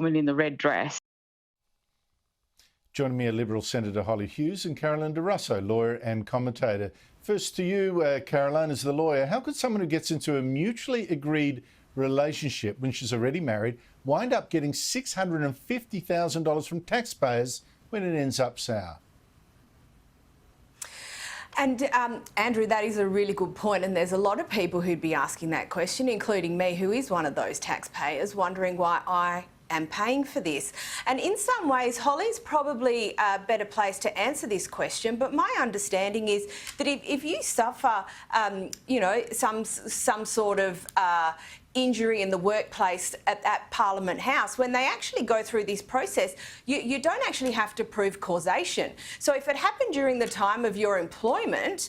woman in the red dress. Joining me are Liberal Senator Holly Hughes and Caroline Russo, lawyer and commentator. First to you, Caroline, as the lawyer. How could someone who gets into a mutually agreed relationship when she's already married wind up getting $650,000 from taxpayers when it ends up sour? And Andrew, that is a really good point, and there's a lot of people who'd be asking that question, including me, who is one of those taxpayers, wondering why I am paying for this. And in some ways, Holly's probably a better place to answer this question, but my understanding is that if you suffer, you know, some sort of injury in the workplace at that Parliament House, when they actually go through this process, you don't actually have to prove causation. So if it happened during the time of your employment,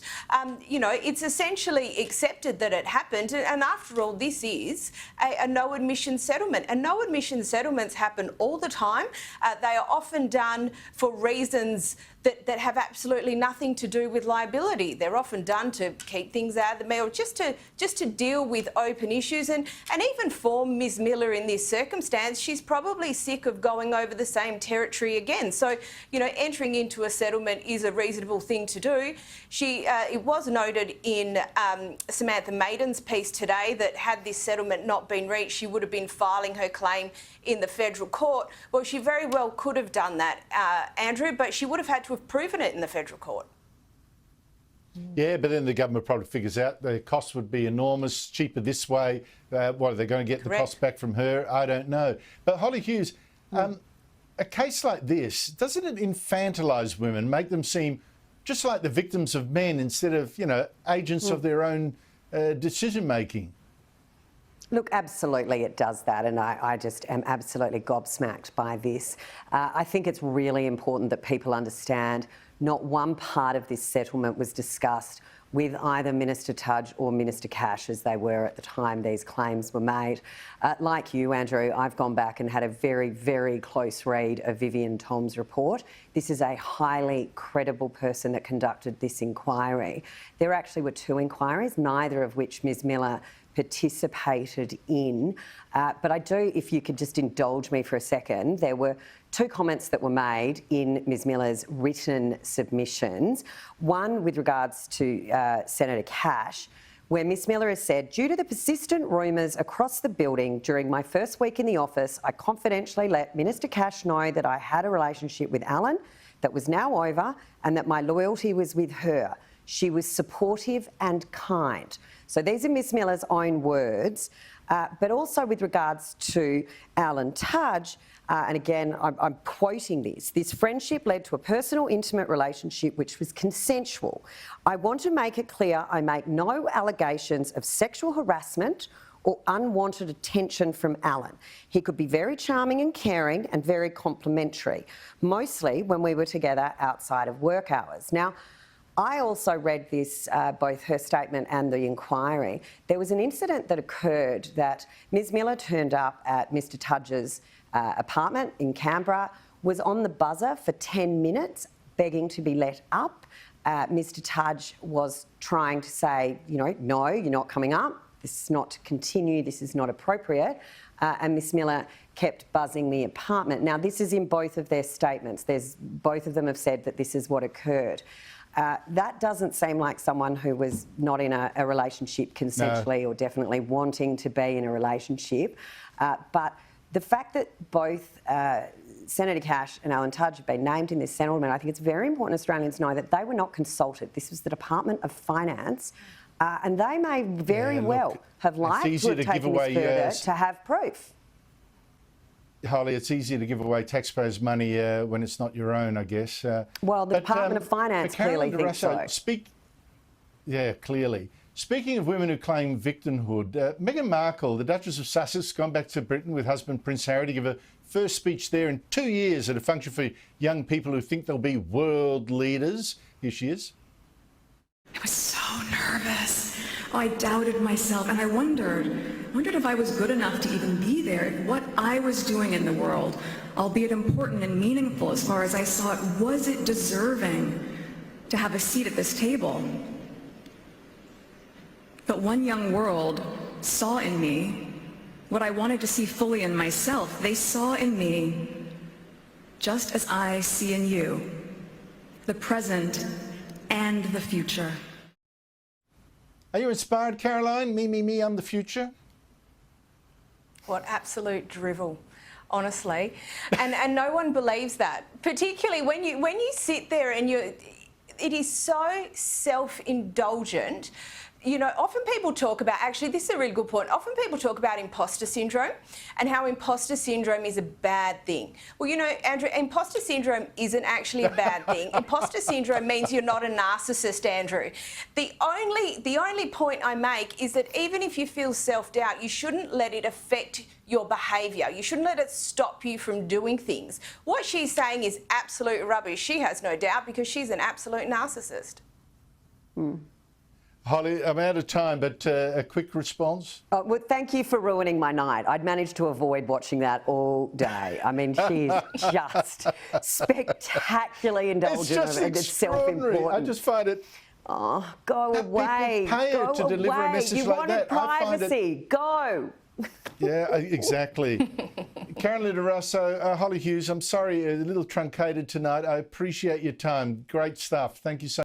you know, it's essentially accepted that it happened. And after all, this is a no admission settlement. And no admission settlements happen all the time. They are often done for reasons that have absolutely nothing to do with liability. They're often done to keep things out of the mail, just to deal with open issues. And even for Ms Miller in this circumstance, she's probably sick of going over the same territory again. So, you know, entering into a settlement is a reasonable thing to do. It was noted in Samantha Maiden's piece today that had this settlement not been reached, she would have been filing her claim in the federal court. Well, she very well could have done that, Andrew, but she would have had to have proven it in the federal court. Yeah, but then the government probably figures out the cost would be enormous, cheaper this way. What, are they going to get the cost back from her? I don't know. But Holly Hughes, a case like this, doesn't it infantilise women, make them seem just like the victims of men instead of, you know, agents of their own decision-making? Look, absolutely it does that, and I just am absolutely gobsmacked by this. I think it's really important that people understand not one part of this settlement was discussed with either Minister Tudge or Minister Cash, as they were at the time these claims were made. Like you, Andrew, I've gone back and had a very, very close read of Vivienne Thom's report. This is a highly credible person that conducted this inquiry. There actually were two inquiries, neither of which Ms Miller participated in. But I do, if you could just indulge me for a second, there were two comments that were made in Ms Miller's written submissions. One with regards to Senator Cash, where Ms Miller has said, due to the persistent rumours across the building during my first week in the office, I confidentially let Minister Cash know that I had a relationship with Alan that was now over and that my loyalty was with her. She was supportive and kind. So these are Ms Miller's own words, but also with regards to Alan Tudge, and again, I'm quoting this friendship led to a personal, intimate relationship which was consensual. I want to make it clear I make no allegations of sexual harassment or unwanted attention from Alan. He could be very charming and caring and very complimentary, mostly when we were together outside of work hours. Now, I also read this, both her statement and the inquiry. There was an incident that occurred that Ms Miller turned up at Mr Tudge's apartment in Canberra, was on the buzzer for 10 minutes begging to be let up. Mr Tudge was trying to say, you know, no, you're not coming up. This is not to continue. This is not appropriate. And Ms Miller kept buzzing the apartment. Now, this is in both of their statements. Both of them have said that this is what occurred. That doesn't seem like someone who was not in a relationship consensually or definitely wanting to be in a relationship. But the fact that both Senator Cash and Alan Tudge have been named in this settlement, I think it's very important Australians know that they were not consulted. This was the Department of Finance, and they may very well have liked to have taken this further to have proof. Holly, it's easier to give away taxpayers' money when it's not your own, I guess. Well, the Department of Finance clearly thinks so. Yeah, clearly. Speaking of women who claim victimhood, Meghan Markle, the Duchess of Sussex, gone back to Britain with husband Prince Harry to give a first speech there in 2 years at a function for young people who think they'll be world leaders. Here she is. I was so nervous. I doubted myself, and I wondered if I was good enough to even be there, if what I was doing in the world, albeit important and meaningful as far as I saw it, was it deserving to have a seat at this table? But one young world saw in me what I wanted to see fully in myself, they saw in me, just as I see in you, the present and the future. Are you inspired, Caroline? Me, I'm the future. What absolute drivel, honestly. And no one believes that, particularly when you sit there and it is so self-indulgent. You know, often people talk about, actually, this is a really good point, often people talk about imposter syndrome and how imposter syndrome is a bad thing. Well, you know, Andrew, imposter syndrome isn't actually a bad thing. Imposter syndrome means you're not a narcissist, Andrew. The only point I make is that even if you feel self-doubt, you shouldn't let it affect your behaviour. You shouldn't let it stop you from doing things. What she's saying is absolute rubbish. She has no doubt because she's an absolute narcissist. Holly, I'm out of time, but a quick response? Oh, well, thank you for ruining my night. I'd managed to avoid watching that all day. I mean, she's just spectacularly indulgent. It's just and it's extraordinary. self-important. I just find it... Oh, go away. People pay her Go to deliver a away. message you like wanted that. I find privacy. Go. Yeah, exactly. Carolina Russo, Holly Hughes, I'm sorry, a little truncated tonight. I appreciate your time. Great stuff. Thank you so much.